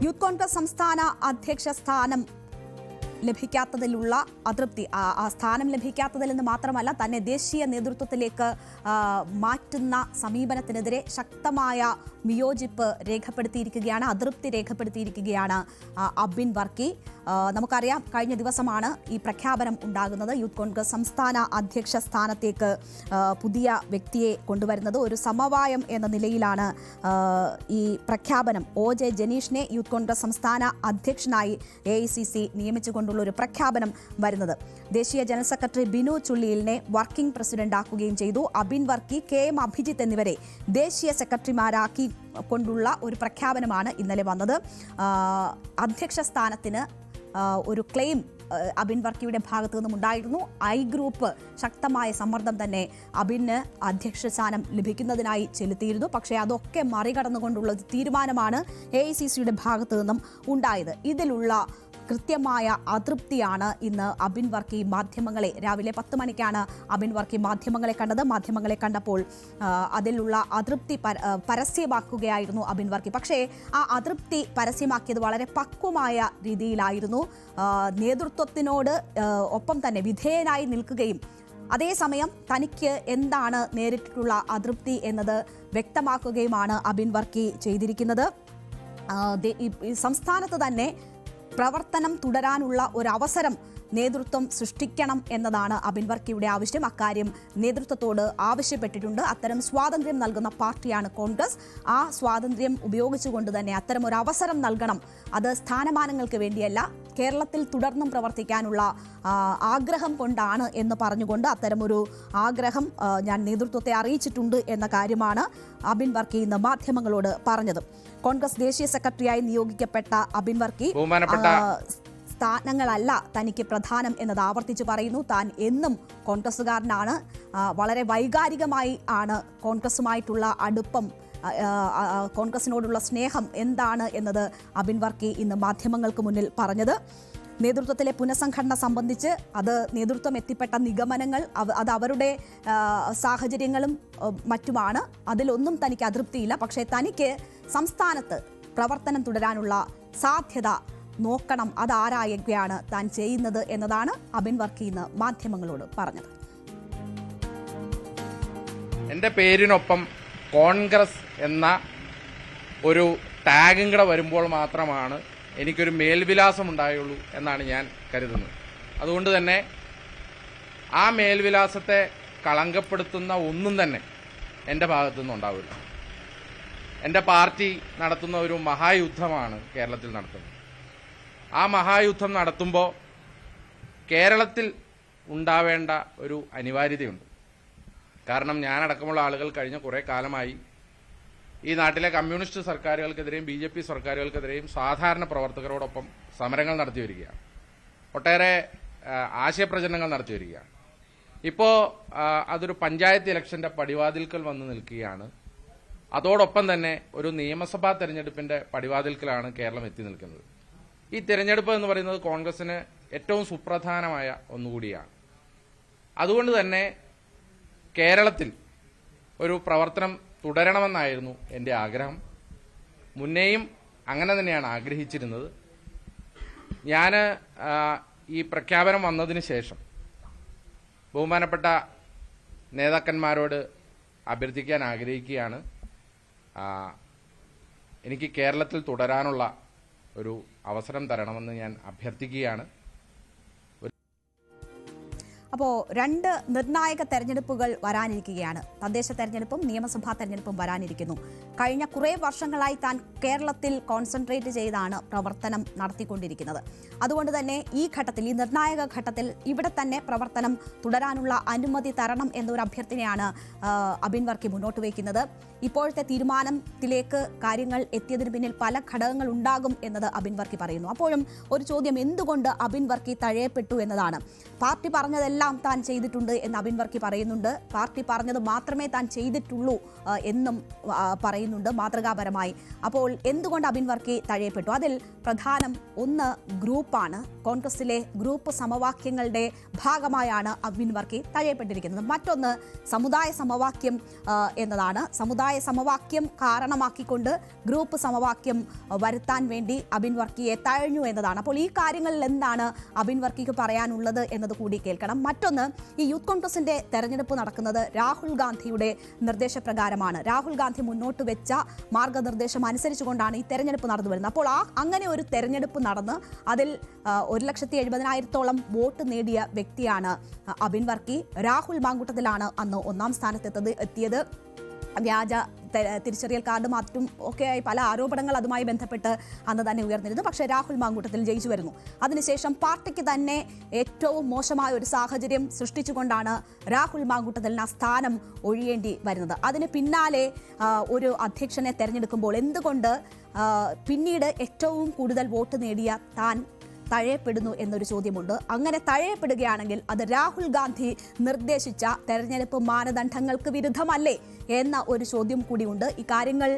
Youth Congress സംസ്ഥാന അധ്യക്ഷ സ്ഥാനം ലഭിക്കാത്തതിലുള്ള അതൃപ്തി, ആ സ്ഥാനം ലഭിക്കാത്തതിൽ നിന്ന് മാത്രമല്ല തന്നെ ദേശീയ നേതൃത്വത്തിലേക്ക് മാറ്റുന്ന സമീപനത്തിനെതിരെ ശക്തമായ വിയോജിപ്പ് രേഖപ്പെടുത്തിയിരിക്കുകയാണ്, അതൃപ്തി രേഖപ്പെടുത്തിയിരിക്കുകയാണ് അബിൻ വർക്കി. നമുക്കറിയാം, കഴിഞ്ഞ ദിവസമാണ് ഈ പ്രഖ്യാപനം ഉണ്ടാകുന്നത്. യൂത്ത് കോൺഗ്രസ് സംസ്ഥാന അധ്യക്ഷ സ്ഥാനത്തേക്ക് പുതിയ വ്യക്തിയെ കൊണ്ടുവരുന്നത്. ഒരു സമവായം എന്ന നിലയിലാണ് ഈ പ്രഖ്യാപനം. OJ ജനീഷിനെ യൂത്ത് കോൺഗ്രസ് സംസ്ഥാന അധ്യക്ഷനായി AICC നിയമിച്ചുകൊണ്ടുള്ള ഒരു പ്രഖ്യാപനം വരുന്നത്. ദേശീയ ജനറൽ സെക്രട്ടറി ബിനു ചുള്ളിയിലിനെ വർക്കിംഗ് പ്രസിഡന്റ് ആക്കുകയും ചെയ്തു. അബിൻ വർക്കി, KM അഭിജിത്ത് എന്നിവരെ ദേശീയ സെക്രട്ടറിമാരാക്കി കൊണ്ടുള്ള ഒരു പ്രഖ്യാപനമാണ് ഇന്നലെ വന്നത്. അധ്യക്ഷ സ്ഥാനത്തിന് ഒരു ക്ലെയിം അബിൻ വർക്കിയുടെ ഭാഗത്തു നിന്നും ഉണ്ടായിരുന്നു. ഐ ഗ്രൂപ്പ് ശക്തമായ സമ്മർദ്ദം തന്നെ അബിന് അധ്യക്ഷ സ്ഥാനം ലഭിക്കുന്നതിനായി ചെലുത്തിയിരുന്നു. പക്ഷേ അതൊക്കെ മറികടന്നുകൊണ്ടുള്ള തീരുമാനമാണ് AICCയുടെ ഭാഗത്തു നിന്നും ഉണ്ടായത്. ഇതിലുള്ള കൃത്യമായ അതൃപ്തിയാണ് ഇന്ന് അബിൻ വർക്കി മാധ്യമങ്ങളെ, രാവിലെ 10 മണിക്കാണ് അബിൻ വർക്കി മാധ്യമങ്ങളെ കണ്ടത്. മാധ്യമങ്ങളെ കണ്ടപ്പോൾ അതിലുള്ള അതൃപ്തി പരസ്യമാക്കുകയായിരുന്നു അബിൻ വർക്കി. പക്ഷേ ആ അതൃപ്തി പരസ്യമാക്കിയത് വളരെ പക്വമായ രീതിയിലായിരുന്നു. നേതൃത്വത്തിനോട് ഒപ്പം തന്നെ വിധേയനായി നിൽക്കുകയും അതേസമയം തനിക്ക് എന്താണ് നേരിട്ടുള്ള അതൃപ്തി എന്നത് വ്യക്തമാക്കുകയുമാണ് അബിൻ വർക്കി ചെയ്തിരിക്കുന്നത്. സംസ്ഥാനത്ത് തന്നെ പ്രവർത്തനം തുടരാനുള്ള ഒരു അവസരം നേതൃത്വം സൃഷ്ടിക്കണം എന്നതാണ് അബിൻ വർക്കിയുടെ ആവശ്യം. അക്കാര്യം നേതൃത്വത്തോട് ആവശ്യപ്പെട്ടിട്ടുണ്ട്. അത്തരം സ്വാതന്ത്ര്യം നൽകുന്ന പാർട്ടിയാണ് കോൺഗ്രസ്. ആ സ്വാതന്ത്ര്യം ഉപയോഗിച്ചുകൊണ്ട് തന്നെ അത്തരം ഒരു അവസരം നൽകണം. അത് സ്ഥാനമാനങ്ങൾക്ക് വേണ്ടിയല്ല, കേരളത്തിൽ തുടർന്നും പ്രവർത്തിക്കാനുള്ള ആഗ്രഹം കൊണ്ടാണ് എന്ന് പറഞ്ഞുകൊണ്ട് അത്തരമൊരു ആഗ്രഹം ഞാൻ നേതൃത്വത്തെ അറിയിച്ചിട്ടുണ്ട് എന്ന കാര്യമാണ് അബിൻ വർക്കി ഇന്ന് മാധ്യമങ്ങളോട് പറഞ്ഞത്. കോൺഗ്രസ് ദേശീയ സെക്രട്ടറിയായി നിയോഗിക്കപ്പെട്ട അബിൻ വർക്കി സ്ഥാനങ്ങളല്ല തനിക്ക് പ്രധാനം എന്നത് ആവർത്തിച്ച് പറയുന്നു. താൻ എന്നും കോൺഗ്രസ്സുകാരനാണ്. വളരെ വൈകാരികമായി ആണ് കോൺഗ്രസുമായിട്ടുള്ള അടുപ്പം, കോൺഗ്രസിനോടുള്ള സ്നേഹം എന്താണ് എന്നത് അബിൻ വർക്കി ഇന്ന് മാധ്യമങ്ങൾക്ക് മുന്നിൽ പറഞ്ഞത്. നേതൃത്വത്തിലെ പുനഃസംഘടന സംബന്ധിച്ച് അത് നേതൃത്വം എത്തിപ്പെട്ട നിഗമനങ്ങൾ, അത് അവരുടെ സാഹചര്യങ്ങളും മറ്റുമാണ്. അതിലൊന്നും തനിക്ക് അതൃപ്തിയില്ല. പക്ഷേ തനിക്ക് സംസ്ഥാനത്ത് പ്രവർത്തനം തുടരാനുള്ള സാധ്യത നോക്കണം, അതാരായൊക്കെയാണ് താൻ ചെയ്യുന്നത് എന്നതാണ് അബിൻ വർക്കി ഇന്ന് മാധ്യമങ്ങളോട് പറഞ്ഞത്. എൻ്റെ പേരിനൊപ്പം കോൺഗ്രസ് എന്ന ഒരു ടാഗും കൂടെ വരുമ്പോൾ മാത്രമാണ് എനിക്കൊരു മേൽവിലാസം ഉണ്ടായുള്ളൂ എന്നാണ് ഞാൻ കരുതുന്നത്. അതുകൊണ്ട് തന്നെ ആ മേൽവിലാസത്തെ കളങ്കപ്പെടുത്തുന്ന ഒന്നും തന്നെ എൻ്റെ ഭാഗത്തുനിന്ന് ഉണ്ടാവില്ല. എൻ്റെ പാർട്ടി നടത്തുന്ന ഒരു മഹായുദ്ധമാണ് കേരളത്തിൽ നടത്തുന്നത്. ആ മഹായുദ്ധം നടത്തുമ്പോൾ കേരളത്തിൽ ഉണ്ടാവേണ്ട ഒരു അനിവാര്യതയുണ്ട്. കാരണം ഞാനടക്കമുള്ള ആളുകൾ കഴിഞ്ഞ കുറേ കാലമായി ഈ നാട്ടിലെ കമ്മ്യൂണിസ്റ്റ് സർക്കാരുകൾക്കെതിരെയും BJP സർക്കാരുകൾക്കെതിരെയും സാധാരണ പ്രവർത്തകരോടൊപ്പം സമരങ്ങൾ നടത്തി വരികയാണ്. ഒട്ടേറെ ആശയപ്രചരണങ്ങൾ നടത്തി വരികയാണ്. ഇപ്പോൾ അതൊരു പഞ്ചായത്ത് ഇലക്ഷന്റെ പടിവാതിൽക്കൽ വന്ന് നിൽക്കുകയാണ്. അതോടൊപ്പം തന്നെ ഒരു നിയമസഭാ തെരഞ്ഞെടുപ്പിന്റെ പടിവാതിൽക്കലാണ് കേരളം എത്തി നിൽക്കുന്നത്. ഈ തെരഞ്ഞെടുപ്പ് എന്ന് പറയുന്നത് കോൺഗ്രസിന് ഏറ്റവും സുപ്രധാനമായ ഒന്നുകൂടിയാണ്. അതുകൊണ്ട് തന്നെ കേരളത്തിൽ ഒരു പ്രവർത്തനം തുടരണമെന്നായിരുന്നു എൻ്റെ ആഗ്രഹം. മുന്നേയും അങ്ങനെ തന്നെയാണ് ആഗ്രഹിച്ചിരുന്നത്. ഞാൻ ഈ പ്രഖ്യാപനം വന്നതിന് ശേഷം ബഹുമാനപ്പെട്ട നേതാക്കന്മാരോട് അഭ്യർത്ഥിക്കാൻ ആഗ്രഹിക്കുകയാണ്. എനിക്ക് കേരളത്തിൽ തുടരാനുള്ള ഒരു അവസരം തരണമെന്ന് ഞാൻ അഭ്യർത്ഥിക്കുകയാണ്. അപ്പോൾ 2 നിർണായക തെരഞ്ഞെടുപ്പുകൾ വരാനിരിക്കുകയാണ്. തദ്ദേശ തെരഞ്ഞെടുപ്പും നിയമസഭാ തെരഞ്ഞെടുപ്പും വരാനിരിക്കുന്നു. കഴിഞ്ഞ കുറേ വർഷങ്ങളായി താൻ കേരളത്തിൽ കോൺസെൻട്രേറ്റ് ചെയ്താണ് പ്രവർത്തനം നടത്തിക്കൊണ്ടിരിക്കുന്നത്. അതുകൊണ്ട് തന്നെ ഈ ഘട്ടത്തിൽ, ഈ നിർണായക ഘട്ടത്തിൽ ഇവിടെ തന്നെ പ്രവർത്തനം തുടരാനുള്ള അനുമതി തരണം എന്നൊരു അഭ്യർത്ഥനയാണ് അബിൻ വർക്കി മുന്നോട്ട് വയ്ക്കുന്നത്. ഇപ്പോഴത്തെ തീരുമാനത്തിലേക്ക് കാര്യങ്ങൾ എത്തിയതിന് പിന്നിൽ പല ഘടകങ്ങൾ ഉണ്ടാകും എന്നത് അബിൻ വർക്കി പറയുന്നു. അപ്പോഴും ഒരു ചോദ്യം, എന്തുകൊണ്ട് അബിൻ വർക്കി തഴയപ്പെട്ടു എന്നതാണ്. പാർട്ടി പറഞ്ഞതെല്ലാം എല്ലാം താൻ ചെയ്തിട്ടുണ്ട് എന്ന് അബിൻ വർക്കി പറയുന്നുണ്ട്. പാർട്ടി പറഞ്ഞത് മാത്രമേ താൻ ചെയ്തിട്ടുള്ളൂ എന്നും പറയുന്നുണ്ട് മാതൃകാപരമായി. അപ്പോൾ എന്തുകൊണ്ട് അബിൻ വർക്കി തഴയപ്പെട്ടു? അതിൽ പ്രധാനം ഒന്ന് ഗ്രൂപ്പാണ്. കോൺഗ്രസിലെ ഗ്രൂപ്പ് സമവാക്യങ്ങളുടെ ഭാഗമായാണ് അബിൻ വർക്കി തഴയപ്പെട്ടിരിക്കുന്നത്. മറ്റൊന്ന് സമുദായ സമവാക്യം എന്നതാണ്. സമുദായ സമവാക്യം കാരണമാക്കിക്കൊണ്ട് ഗ്രൂപ്പ് സമവാക്യം വരുത്താൻ വേണ്ടി അബിൻ വർക്കിയെ തഴഞ്ഞു എന്നതാണ്. അപ്പോൾ ഈ കാര്യങ്ങളിൽ എന്താണ് അബിൻ വർക്കിക്ക് പറയാനുള്ളത് എന്നത് കൂടി കേൾക്കണം. മറ്റൊന്ന്, ഈ യൂത്ത് കോൺഗ്രസിന്റെ തെരഞ്ഞെടുപ്പ് നടക്കുന്നത് രാഹുൽ ഗാന്ധിയുടെ നിർദ്ദേശപ്രകാരമാണ്. രാഹുൽ ഗാന്ധി മുന്നോട്ട് വെച്ച മാർഗനിർദ്ദേശം അനുസരിച്ചുകൊണ്ടാണ് ഈ തെരഞ്ഞെടുപ്പ് നടന്നു വരുന്നത്. അപ്പോൾ അങ്ങനെ ഒരു തെരഞ്ഞെടുപ്പ് നടന്ന് അതിൽ 1,70,000-ഓളം വോട്ട് നേടിയ വ്യക്തിയാണ് അബിൻ വർക്കി. രാഹുൽ മാങ്കൂട്ടത്തിലാണ് അന്ന് ഒന്നാം സ്ഥാനത്തെത്തിയത്. വ്യാജ തിരിച്ചറിയൽ കാർഡ് മറ്റും ഒക്കെയായി പല ആരോപണങ്ങൾ അതുമായി ബന്ധപ്പെട്ട് അന്ന് തന്നെ ഉയർന്നിരുന്നു. പക്ഷേ രാഹുൽ മാങ്കൂട്ടത്തിൽ ജയിച്ചു വരുന്നു. അതിനുശേഷം പാർട്ടിക്ക് തന്നെ ഏറ്റവും മോശമായ ഒരു സാഹചര്യം സൃഷ്ടിച്ചുകൊണ്ടാണ് രാഹുൽ മാങ്കൂട്ടത്തിന് ആ സ്ഥാനം ഒഴിയേണ്ടി വരുന്നത്. അതിന് പിന്നാലെ ഒരു അധ്യക്ഷനെ തെരഞ്ഞെടുക്കുമ്പോൾ എന്തുകൊണ്ട് പിന്നീട് ഏറ്റവും കൂടുതൽ വോട്ട് നേടിയ താൻ തഴയപ്പെടുന്നു എന്നൊരു ചോദ്യമുണ്ട്. അങ്ങനെ തഴയപ്പെടുകയാണെങ്കിൽ അത് രാഹുൽ ഗാന്ധി നിർദ്ദേശിച്ച തെരഞ്ഞെടുപ്പ് മാനദണ്ഡങ്ങൾക്ക് വിരുദ്ധമല്ലേ എന്ന ഒരു ചോദ്യം കൂടിയുണ്ട്. ഇക്കാര്യങ്ങൾ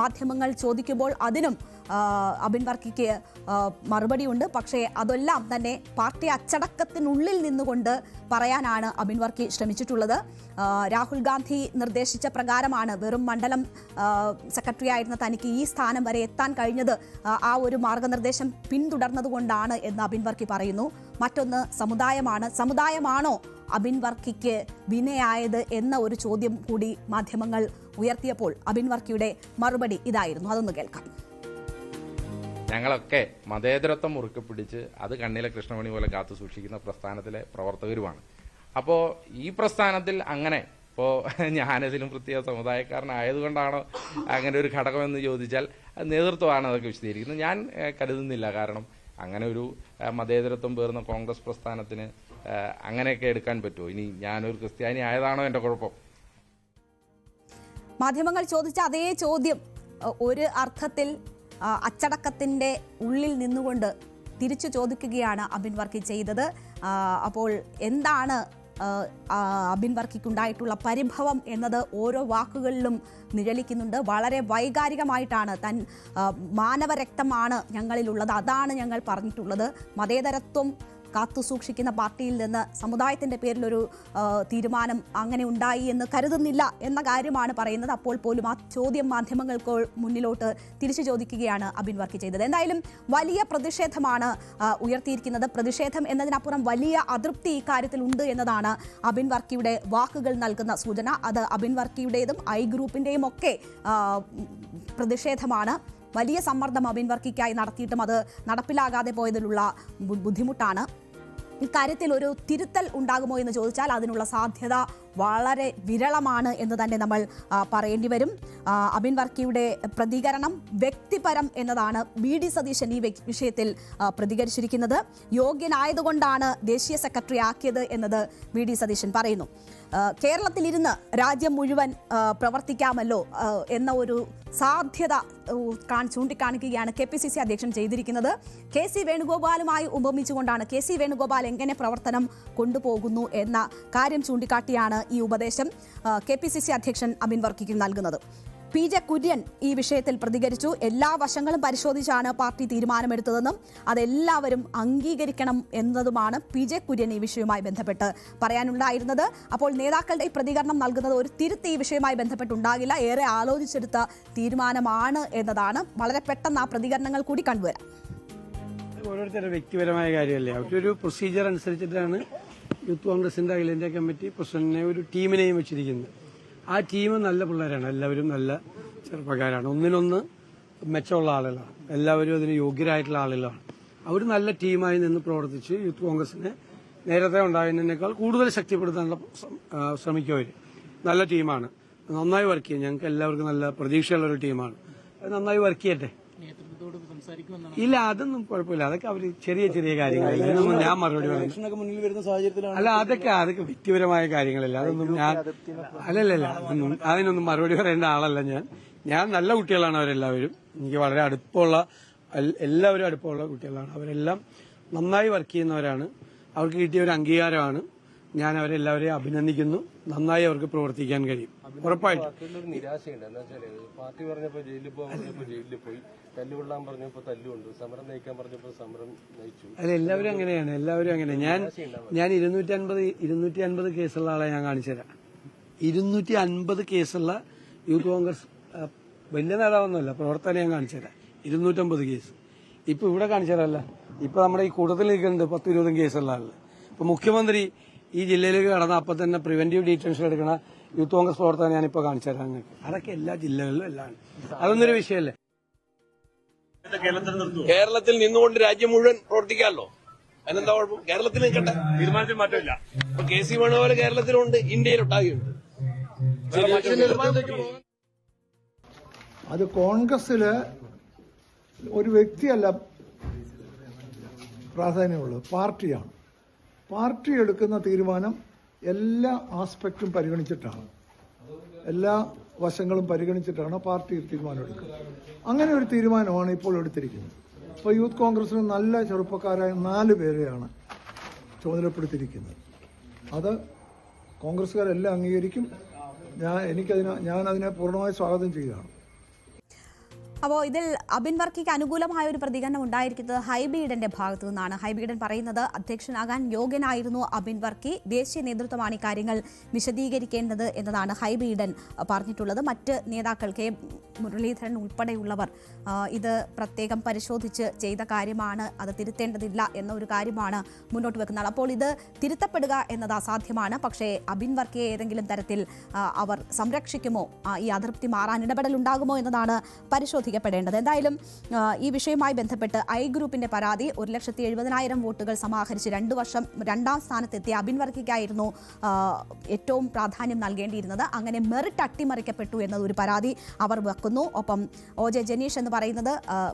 മാധ്യമങ്ങൾ ചോദിക്കുമ്പോൾ അതിനും അബിൻ വർക്കിക്ക് മറുപടിയുണ്ട്. പക്ഷേ അതെല്ലാം തന്നെ പാർട്ടി അച്ചടക്കത്തിനുള്ളിൽ നിന്നുകൊണ്ട് പറയാനാണ് അബിൻ വർക്കി ശ്രമിച്ചിട്ടുള്ളത്. രാഹുൽ ഗാന്ധി നിർദ്ദേശിച്ച പ്രകാരമാണ് വെറും മണ്ഡലം സെക്രട്ടറി ആയിരുന്ന തനിക്ക് ഈ സ്ഥാനം വരെ എത്താൻ കഴിഞ്ഞത് ആ ഒരു മാർഗനിർദ്ദേശം പിന്തുടർന്നതുകൊണ്ടാണ് എന്ന് അബിൻ വർക്കി പറയുന്നു. മറ്റൊന്ന് സമുദായമാണ്. സമുദായമാണോ അബിൻ വർക്കിക്ക് വിനയായത് എന്ന ഒരു ചോദ്യം കൂടി മാധ്യമങ്ങൾ ഉയർത്തിയപ്പോൾ അബിൻ വർക്കിയുടെ മറുപടി ഇതായിരുന്നു. അതൊന്ന് കേൾക്കാം. ഞങ്ങളൊക്കെ മതേതരത്വം മുറുക്കെ പിടിച്ച് അത് കണ്ണിലെ കൃഷ്ണമണി പോലെ കാത്തു സൂക്ഷിക്കുന്ന പ്രസ്ഥാനത്തിലെ പ്രവർത്തകരുമാണ്. അപ്പോൾ ഈ പ്രസ്ഥാനത്തിൽ അങ്ങനെ ഇപ്പോൾ ഞാനതിലും പ്രത്യേക സമുദായക്കാരനായതുകൊണ്ടാണോ അങ്ങനെ ഒരു ഘടകമെന്ന് ചോദിച്ചാൽ നേതൃത്വമാണ് അതൊക്കെ വിശദീകരിക്കുന്നത്. ഞാൻ കരുതുന്നില്ല. കാരണം അങ്ങനെ ഒരു മതേതരത്വം പേർന്ന കോൺഗ്രസ് പ്രസ്ഥാനത്തിന് അങ്ങനെയൊക്കെ എടുക്കാൻ പറ്റുമോ? ഇനി ഞാനൊരു ക്രിസ്ത്യാനി ആയതാണോ എൻ്റെ കുഴപ്പം? മാധ്യമങ്ങൾ ചോദിച്ച അതേ ചോദ്യം ഒരു അർത്ഥത്തിൽ അച്ചടക്കത്തിൻ്റെ ഉള്ളിൽ നിന്നുകൊണ്ട് തിരിച്ചു ചോദിക്കുകയാണ് അബിൻ വർക്കി ചെയ്തത്. അപ്പോൾ എന്താണ് അബിൻ വർക്കിക്കുണ്ടായിട്ടുള്ള പരിഭവം എന്നത് ഓരോ വാക്കുകളിലും നിഴലിക്കുന്നുണ്ട്. വളരെ വൈകാരികമായിട്ടാണ് താൻ മാനവരക്തമാണ് ഞങ്ങളിലുള്ളത്, അതാണ് ഞങ്ങൾ പറഞ്ഞിട്ടുള്ളത്. മതേതരത്വം കാത്തുസൂക്ഷിക്കുന്ന പാർട്ടിയിൽ നിന്ന് സമുദായത്തിൻ്റെ പേരിലൊരു തീരുമാനം അങ്ങനെ ഉണ്ടായി എന്ന് കരുതുന്നില്ല എന്ന കാര്യമാണ് പറയുന്നത്. അപ്പോൾ പോലും ആ ചോദ്യം മാധ്യമങ്ങൾക്ക് മുന്നിലോട്ട് തിരിച്ചു ചോദിക്കുകയാണ് അബിൻ വർക്കി ചെയ്തത്. എന്തായാലും വലിയ പ്രതിഷേധമാണ് ഉയർത്തിയിരിക്കുന്നത്. പ്രതിഷേധം എന്നതിനപ്പുറം വലിയ അതൃപ്തി ഇക്കാര്യത്തിൽ ഉണ്ട് എന്നതാണ് അബിൻ വർക്കിയുടെ വാക്കുകൾ നൽകുന്ന സൂചന. അത് അബിൻ വർക്കിയുടേതും ഐ ഗ്രൂപ്പിൻ്റെയും ഒക്കെ പ്രതിഷേധമാണ്. വലിയ സമ്മർദ്ദം അബിൻ വർക്കിക്കായി നടത്തിയിട്ടും അത് നടപ്പിലാകാതെ പോയതിലുള്ള ബുദ്ധിമുട്ടാണ്. ഇക്കാര്യത്തിൽ ഒരു തിരുത്തൽ ഉണ്ടാകുമോ എന്ന് ചോദിച്ചാൽ അതിനുള്ള സാധ്യത വളരെ വിരളമാണ് എന്ന് തന്നെ നമ്മൾ പറയേണ്ടി വരും. അബിൻ വർക്കിയുടെ പ്രതികരണം വ്യക്തിപരം എന്നതാണ്. വി.ഡി. സതീശൻ ഈ വിഷയത്തിൽ പ്രതികരിച്ചിരിക്കുന്നത്. യോഗ്യനായതുകൊണ്ടാണ് ദേശീയ സെക്രട്ടറി ആക്കിയത് എന്നത് വി.ഡി. സതീശൻ പറയുന്നു. കേരളത്തിലിരുന്ന് രാജ്യം മുഴുവൻ പ്രവർത്തിക്കാമല്ലോ എന്ന ഒരു സാധ്യത ചൂണ്ടിക്കാണിക്കുകയാണ് KPCC അധ്യക്ഷൻ ചെയ്തിരിക്കുന്നത്. KC വേണുഗോപാലുമായി ഉപമിച്ചുകൊണ്ടാണ് KC വേണുഗോപാൽ എങ്ങനെ പ്രവർത്തനം കൊണ്ടുപോകുന്നു എന്ന കാര്യം ചൂണ്ടിക്കാട്ടിയാണ് ഈ ഉപദേശം KPCC അധ്യക്ഷൻ അബിൻ വർക്കിക്ക് നൽകുന്നത്. PJ കുര്യൻ ഈ വിഷയത്തിൽ പ്രതികരിച്ചു. എല്ലാ വശങ്ങളും പരിശോധിച്ചാണ് പാർട്ടി തീരുമാനമെടുത്തതെന്നും അതെല്ലാവരും അംഗീകരിക്കണം എന്നതുമാണ് PJ കുര്യൻ ഈ വിഷയവുമായി ബന്ധപ്പെട്ട് പറയാനുണ്ടായിരുന്നത്. അപ്പോൾ നേതാക്കളുടെ ഈ പ്രതികരണം നൽകുന്നത് ഒരു തിരുത്ത് ഈ വിഷയവുമായി ബന്ധപ്പെട്ടുണ്ടാകില്ല, ഏറെ ആലോചിച്ചെടുത്ത തീരുമാനമാണ് എന്നതാണ്. വളരെ പെട്ടെന്ന് ആ പ്രതികരണങ്ങൾ കൂടി കണ്ടുവരാം. ഓരോരുത്തരുടെ വ്യക്തിപരമായ കാര്യമല്ലേ, അവരൊരു പ്രൊസീജിയർ അനുസരിച്ചിട്ടാണ് യൂത്ത് കോൺഗ്രസിന്റെ അഖിലേന്ത്യാ കമ്മിറ്റി പ്രസിഡന്റിനെ ഒരു ടീമിനെയും വെച്ചിരിക്കുന്നത്. ആ ടീം നല്ല പിള്ളേരാണ്, എല്ലാവരും നല്ല ചെറുപ്പക്കാരാണ്, ഒന്നിനൊന്ന് മെച്ചമുള്ള ആളുകളാണ്, എല്ലാവരും അതിന് യോഗ്യരായിട്ടുള്ള ആളുകളാണ്. അവർ നല്ല ടീമായി നിന്ന് പ്രവർത്തിച്ച് യൂത്ത് കോൺഗ്രസിനെ നേരത്തെ ഉണ്ടായതിനേക്കാൾ കൂടുതൽ ശക്തിപ്പെടുത്താനുള്ള ശ്രമിക്കും. അവർ നല്ല ടീമാണ്, നന്നായി വർക്ക് ചെയ്യും. ഞങ്ങൾക്ക് എല്ലാവർക്കും നല്ല പ്രതീക്ഷയുള്ള ഒരു ടീമാണ്. അത് നന്നായി വർക്ക് ചെയ്യട്ടെ. ഇല്ല, അതൊന്നും കുഴപ്പമില്ല. അതൊക്കെ അവർ ചെറിയ ചെറിയ കാര്യങ്ങളല്ല. ഇതിനൊന്നും ഞാൻ മറുപടി പറയുന്നത് അല്ല. അതൊക്കെ വ്യക്തിപരമായ കാര്യങ്ങളല്ല. അതൊന്നും ഞാൻ അല്ലല്ല അതിനൊന്നും മറുപടി പറയേണ്ട ആളല്ല ഞാൻ നല്ല കുട്ടികളാണ് അവരെല്ലാവരും. എനിക്ക് വളരെ അടുപ്പമുള്ള എല്ലാവരും അടുപ്പമുള്ള കുട്ടികളാണ്. അവരെല്ലാം നന്നായി വർക്ക് ചെയ്യുന്നവരാണ്. അവർക്ക് കിട്ടിയ ഒരു അംഗീകാരമാണ്. ഞാൻ അവരെല്ലാവരെയും അഭിനന്ദിക്കുന്നു. നന്നായി അവർക്ക് പ്രവർത്തിക്കാൻ കഴിയും, ഉറപ്പായിട്ടും. നിരാശയുണ്ട്. എന്താ വെച്ചാൽ പാർട്ടി പറഞ്ഞപ്പോൾ ജയിലിൽ പോകാൻ പറഞ്ഞപ്പോൾ ജയിലിൽ പോയി, തല്ലുകൊള്ളാൻ പറഞ്ഞപ്പോൾ തല്ലുകൊണ്ട്, സമരം നയിക്കാൻ പറഞ്ഞപ്പോൾ സമരം നയിച്ചു. അല്ല, എല്ലാവരും അങ്ങനെയാണ്, എല്ലാവരും അങ്ങനെ. ഞാൻ 250 കേസുള്ള ആളെ ഞാൻ കാണിച്ചുതരാം. 250 കേസുള്ള യൂത്ത് കോൺഗ്രസ് വലിയ നേതാവൊന്നുമല്ല, പ്രവർത്തനം ഞാൻ കാണിച്ചുതരാം. 250 കേസ് ഇപ്പൊ ഇവിടെ കാണിച്ചുതരാമല്ല. ഇപ്പൊ നമ്മുടെ ഈ കൂട്ടത്തിൽ നിൽക്കുന്നുണ്ട് 10-20 കേസുള്ള ആള്. ഇപ്പൊ മുഖ്യമന്ത്രി ഈ ജില്ലയിലേക്ക് കടന്ന അപ്പം തന്നെ പ്രിവെന്റീവ് ഡീറ്റൻഷൻ എടുക്കണ യൂത്ത് കോൺഗ്രസ് പ്രവർത്തനം ഞാനിപ്പോ കാണിച്ചുതരാം നിങ്ങൾക്ക്. അതൊക്കെ എല്ലാ ജില്ലകളിലും എല്ലാം. അതൊന്നൊരു വിഷയമല്ലേ. കേരളത്തിൽ നിന്നുകൊണ്ട് രാജ്യം മുഴുവൻ പ്രവർത്തിക്കാമല്ലോ, അതിനെന്താ കുഴപ്പം? കേരളത്തിൽ നിൽക്കട്ടെ, തീരുമാനത്തിൽ മാറ്റമില്ല. ഇപ്പൊ KC വേണുപോലെ കേരളത്തിലുണ്ട്, ഇന്ത്യയിലൊട്ടാകെയുണ്ട്. അത് കോൺഗ്രസില് ഒരു വ്യക്തിയല്ല പ്രാധാന്യമുള്ളത്, പാർട്ടിയാണ്. പാർട്ടി എടുക്കുന്ന തീരുമാനം എല്ലാ ആസ്പെക്റ്റും പരിഗണിച്ചിട്ടാണ്, എല്ലാ വശങ്ങളും പരിഗണിച്ചിട്ടാണ് പാർട്ടി തീരുമാനമെടുക്കുന്നത്. അങ്ങനെ ഒരു തീരുമാനമാണ് ഇപ്പോൾ എടുത്തിരിക്കുന്നത്. ഇപ്പോൾ യൂത്ത് കോൺഗ്രസിന് നല്ല ചെറുപ്പക്കാരായ 4 പേരെയാണ് ചുമതലപ്പെടുത്തിയിരിക്കുന്നത്. അത് കോൺഗ്രസ്സുകാരെല്ലാം അംഗീകരിക്കും. ഞാനതിനെ പൂർണ്ണമായി സ്വാഗതം ചെയ്യുകയാണ്. അപ്പോൾ ഇതിൽ അബിൻ വർക്കിക്ക് അനുകൂലമായ ഒരു പ്രതികരണം ഉണ്ടായിരിക്കുന്നത് ഹൈബി ഈഡന്റെ ഭാഗത്തു നിന്നാണ്. ഹൈബി ഈഡൻ പറയുന്നത് അധ്യക്ഷനാകാൻ യോഗ്യനായിരുന്നു അബിൻ വർക്കി, ദേശീയ നേതൃത്വമാണ് ഇക്കാര്യങ്ങൾ വിശദീകരിക്കേണ്ടത് എന്നതാണ് ഹൈബി ഈഡൻ പറഞ്ഞിട്ടുള്ളത്. മറ്റ് നേതാക്കൾ കെ മുരളീധരൻ ഉൾപ്പെടെയുള്ളവർ ഇത് പ്രത്യേകം പരിശോധിച്ച് ചെയ്ത കാര്യമാണ്, അത് തിരുത്തേണ്ടതില്ല എന്ന ഒരു കാര്യമാണ് മുന്നോട്ട് വെക്കുന്നത്. അപ്പോൾ ഇത് തിരുത്തപ്പെടുക എന്നത് അസാധ്യമാണ്. പക്ഷേ അബിൻ വർക്കിയെ ഏതെങ്കിലും തരത്തിൽ അവർ സംരക്ഷിക്കുമോ, ഈ അതൃപ്തി മാറാൻ ഇടപെടലുണ്ടാകുമോ എന്നതാണ് പരിശോധിക്കുന്നത്. എന്തായാലും ഈ വിഷയവുമായി ബന്ധപ്പെട്ട് ഐ ഗ്രൂപ്പിന്റെ പരാതി 1,70,000 വോട്ടുകൾ സമാഹരിച്ച് 2 വർഷം 2ാം സ്ഥാനത്തെത്തിയ അബിൻ വർക്കിക്കായിരുന്നു ഏറ്റവും പ്രാധാന്യം നൽകേണ്ടിയിരുന്നത്. അങ്ങനെ മെറിറ്റ് അട്ടിമറിക്കപ്പെട്ടു എന്നതൊരു പരാതി അവർ വെക്കുന്നു. ഒപ്പം OJ ജനീഷ് എന്ന് പറയുന്നത്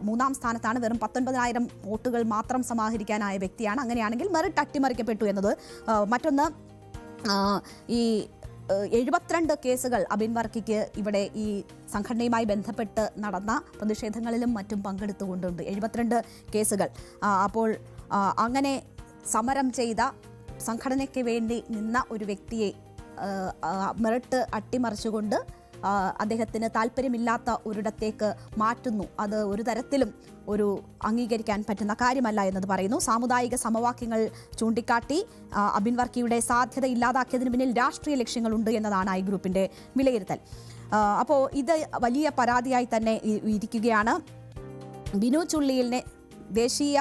3ാം സ്ഥാനത്താണ്, വെറും 19,000 വോട്ടുകൾ മാത്രം സമാഹരിക്കാനായ വ്യക്തിയാണ്. അങ്ങനെയാണെങ്കിൽ മെറിറ്റ് അട്ടിമറിക്കപ്പെട്ടു എന്നത് മറ്റൊന്ന്. ഈ 72 കേസുകൾ അബിൻ വർക്കിക്ക് ഇവിടെ ഈ സംഘടനയുമായി ബന്ധപ്പെട്ട് നടന്ന പ്രതിഷേധങ്ങളിലും മറ്റും പങ്കെടുത്തുകൊണ്ടുണ്ട്. 72 കേസുകൾ. അപ്പോൾ അങ്ങനെ സമരം ചെയ്ത, സംഘടനയ്ക്ക് വേണ്ടി നിന്ന ഒരു വ്യക്തിയെ മെറിറ്റ് അട്ടിമറിച്ചുകൊണ്ട് അദ്ദേഹത്തിന് താല്പര്യമില്ലാത്ത ഒരിടത്തേക്ക് മാറ്റുന്നു. അത് ഒരു തരത്തിലും ഒരു അംഗീകരിക്കാൻ പറ്റുന്ന കാര്യമല്ല എന്നത് പറയുന്നു. സാമുദായിക സമവാക്യങ്ങൾ ചൂണ്ടിക്കാട്ടി അബിൻ വർക്കിയുടെ സാധ്യത ഇല്ലാതാക്കിയതിന് പിന്നിൽ രാഷ്ട്രീയ ലക്ഷ്യങ്ങളുണ്ട് എന്നതാണ് ഐ ഗ്രൂപ്പിന്റെ വിലയിരുത്തൽ. അപ്പോൾ ഇത് വലിയ പരാതിയായി തന്നെ ഇരിക്കുകയാണ്. ബിനു ചുള്ളിയിലിനെ ദേശീയ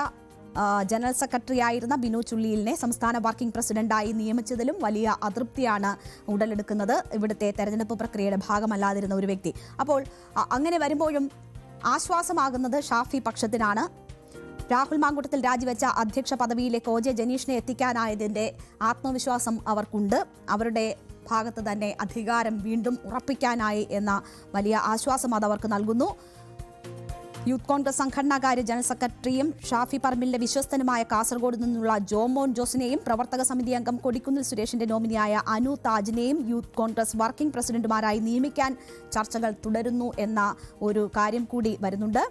ജനറൽ സെക്രട്ടറി ആയിരുന്ന ബിനു ചുള്ളിയിലിനെ സംസ്ഥാന വർക്കിംഗ് പ്രസിഡന്റായി നിയമിച്ചതിലും വലിയ അതൃപ്തിയാണ് ഉടലെടുക്കുന്നത്. ഇവിടുത്തെ തെരഞ്ഞെടുപ്പ് പ്രക്രിയയുടെ ഭാഗമല്ലാതിരുന്ന ഒരു വ്യക്തി. അപ്പോൾ അങ്ങനെ വരുമ്പോഴും ആശ്വാസമാകുന്നത് ഷാഫി പക്ഷത്തിനാണ്. രാഹുൽ മാങ്കൂട്ടത്തിൽ രാജിവെച്ച അധ്യക്ഷ പദവിയിലേക്ക് OJ ജനീഷിനെ എത്തിക്കാനായതിൻ്റെ ആത്മവിശ്വാസം അവർക്കുണ്ട്. അവരുടെ ഭാഗത്ത് തന്നെ അധികാരം വീണ്ടും ഉറപ്പിക്കാനായി എന്ന വലിയ ആശ്വാസം അത് അവർക്ക് നൽകുന്നു. യൂത്ത് കോൺഗ്രസ് സംഘടനാകാര്യ ജനറൽ സെക്രട്ടറിയും ഷാഫി പറമ്പിലിന്റെ വിശ്വസ്തനുമായ കാസർഗോഡ് നിന്നുള്ള ജോമോൻ ജോസിനെയും പ്രവർത്തക സമിതി അംഗം കൊടിക്കുന്നിൽ സുരേഷിന്റെ നോമിനിയായ അനു താജിനെയും യൂത്ത് കോൺഗ്രസ് വർക്കിംഗ് പ്രസിഡന്റുമാരായി നിയമിക്കാൻ ചർച്ചകൾ തുടരുന്നു എന്ന ഒരു കാര്യം കൂടി വരുന്നുണ്ട്.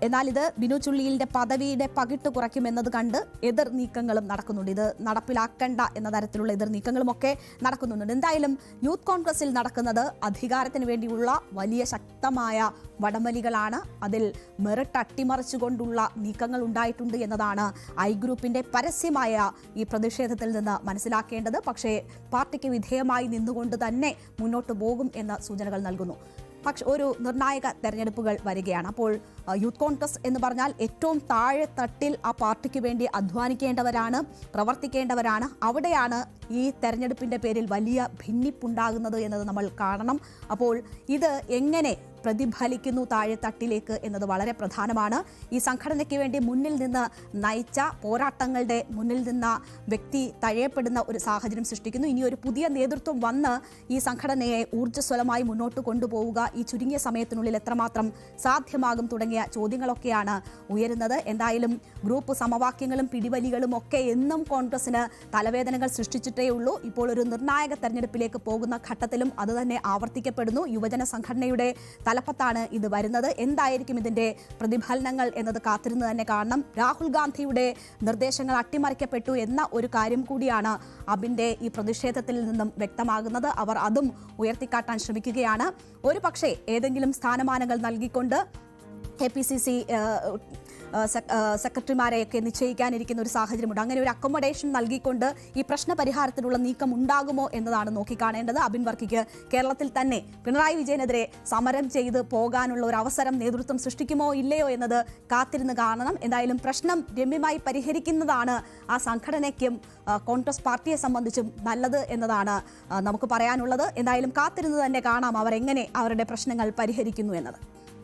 എന്നാൽ ഇത് ബിനു ചുള്ളിയിലിന്റെ പദവിയുടെ പകിട്ട് കുറയ്ക്കുമെന്നത് കണ്ട് എതിർ നീക്കങ്ങളും നടക്കുന്നുണ്ട്. ഇത് നടപ്പിലാക്കേണ്ട എന്ന തരത്തിലുള്ള എതിർ നീക്കങ്ങളുമൊക്കെ നടക്കുന്നുണ്ട്. എന്തായാലും യൂത്ത് കോൺഗ്രസിൽ നടക്കുന്നത് അധികാരത്തിന് വേണ്ടിയുള്ള വലിയ ശക്തമായ വടംവലികളാണ്. അതിൽ മെറിറ്റ് അട്ടിമറിച്ചുകൊണ്ടുള്ള നീക്കങ്ങൾ ഉണ്ടായിട്ടുണ്ട് എന്നതാണ് ഐ ഗ്രൂപ്പിന്റെ പരസ്യമായ ഈ പ്രതിഷേധത്തിൽ നിന്ന് മനസ്സിലാക്കേണ്ടത്. പക്ഷേ പാർട്ടിക്ക് വിധേയമായി നിന്നുകൊണ്ട് തന്നെ മുന്നോട്ട് പോകും എന്ന സൂചനകൾ നൽകുന്നു. പക്ഷെ ഒരു നിർണായക തെരഞ്ഞെടുപ്പുകൾ വരികയാണ്. അപ്പോൾ യൂത്ത് കോൺഗ്രസ് എന്ന് പറഞ്ഞാൽ ഏറ്റവും താഴെ തട്ടിൽ ആ പാർട്ടിക്ക് വേണ്ടി അധ്വാനിക്കേണ്ടവരാണ്, പ്രവർത്തിക്കേണ്ടവരാണ്. അവിടെയാണ് ഈ തെരഞ്ഞെടുപ്പിൻ്റെ പേരിൽ വലിയ ഭിന്നിപ്പുണ്ടാകുന്നത് എന്നത് നമ്മൾ കാണണം. അപ്പോൾ ഇത് എങ്ങനെ പ്രതിഫലിക്കുന്നു താഴെത്തട്ടിലേക്ക് എന്നത് വളരെ പ്രധാനമാണ്. ഈ സംഘടനയ്ക്ക് വേണ്ടി മുന്നിൽ നിന്ന് നയിച്ച പോരാട്ടങ്ങളുടെ മുന്നിൽ നിന്ന വ്യക്തി തഴയപ്പെടുന്ന ഒരു സാഹചര്യം സൃഷ്ടിക്കുന്നു. ഇനി ഒരു പുതിയ നേതൃത്വം വന്ന് ഈ സംഘടനയെ ഊർജ്ജസ്വലമായി മുന്നോട്ട് കൊണ്ടുപോവുക ഈ ചുരുങ്ങിയ സമയത്തിനുള്ളിൽ എത്രമാത്രം സാധ്യമാകും തുടങ്ങിയ ചോദ്യങ്ങളൊക്കെയാണ് ഉയരുന്നത്. എന്തായാലും ഗ്രൂപ്പ് സമവാക്യങ്ങളും പിടിവലികളും ഒക്കെ എന്നും കോൺഗ്രസിന് തലവേദനകൾ സൃഷ്ടിച്ചിട്ടുണ്ട്. ആരംഭിച്ചിട്ടേ ഉള്ളൂ. ഇപ്പോൾ ഒരു നിർണായക തെരഞ്ഞെടുപ്പിലേക്ക് പോകുന്ന ഘട്ടത്തിലും അത് തന്നെ ആവർത്തിക്കപ്പെടുന്നു. യുവജന സംഘടനയുടെ തലപ്പത്താണ് ഇത് വരുന്നത്. എന്തായിരിക്കും ഇതിന്റെ പ്രതിഫലനങ്ങൾ എന്നത് കാത്തിരുന്ന് തന്നെ കാണണം. രാഹുൽ ഗാന്ധിയുടെ നിർദ്ദേശങ്ങൾ അട്ടിമറിക്കപ്പെട്ടു എന്ന ഒരു കാര്യം കൂടിയാണ് അബിന്റെ ഈ പ്രതിഷേധത്തിൽ നിന്നും വ്യക്തമാകുന്നത്. അവർ അതും ഉയർത്തിക്കാട്ടാൻ ശ്രമിക്കുകയാണ്. ഒരു പക്ഷേ ഏതെങ്കിലും സ്ഥാനമാനങ്ങൾ നൽകിക്കൊണ്ട് KPCC സെക്രട്ടറിമാരെയൊക്കെ നിശ്ചയിക്കാനിരിക്കുന്ന ഒരു സാഹചര്യമുണ്ട്. അങ്ങനെ ഒരു അക്കോമഡേഷൻ നൽകിക്കൊണ്ട് ഈ പ്രശ്ന പരിഹാരത്തിനുള്ള നീക്കം ഉണ്ടാകുമോ എന്നതാണ് നോക്കിക്കാണേണ്ടത്. അബിൻ വർക്കിക്ക് കേരളത്തിൽ തന്നെ പിണറായി വിജയനെതിരെ സമരം ചെയ്ത് പോകാനുള്ള ഒരു അവസരം നേതൃത്വം സൃഷ്ടിക്കുമോ ഇല്ലയോ എന്നത് കാത്തിരുന്ന് കാണണം. എന്തായാലും പ്രശ്നം രമ്യമായി പരിഹരിക്കുന്നതാണ് ആ സംഘടനയ്ക്കും കോൺഗ്രസ് പാർട്ടിയെ സംബന്ധിച്ചും നല്ലത് എന്നതാണ് നമുക്ക് പറയാനുള്ളത്. എന്തായാലും കാത്തിരുന്ന് തന്നെ കാണാം അവർ എങ്ങനെ അവരുടെ പ്രശ്നങ്ങൾ പരിഹരിക്കുന്നു എന്നത്.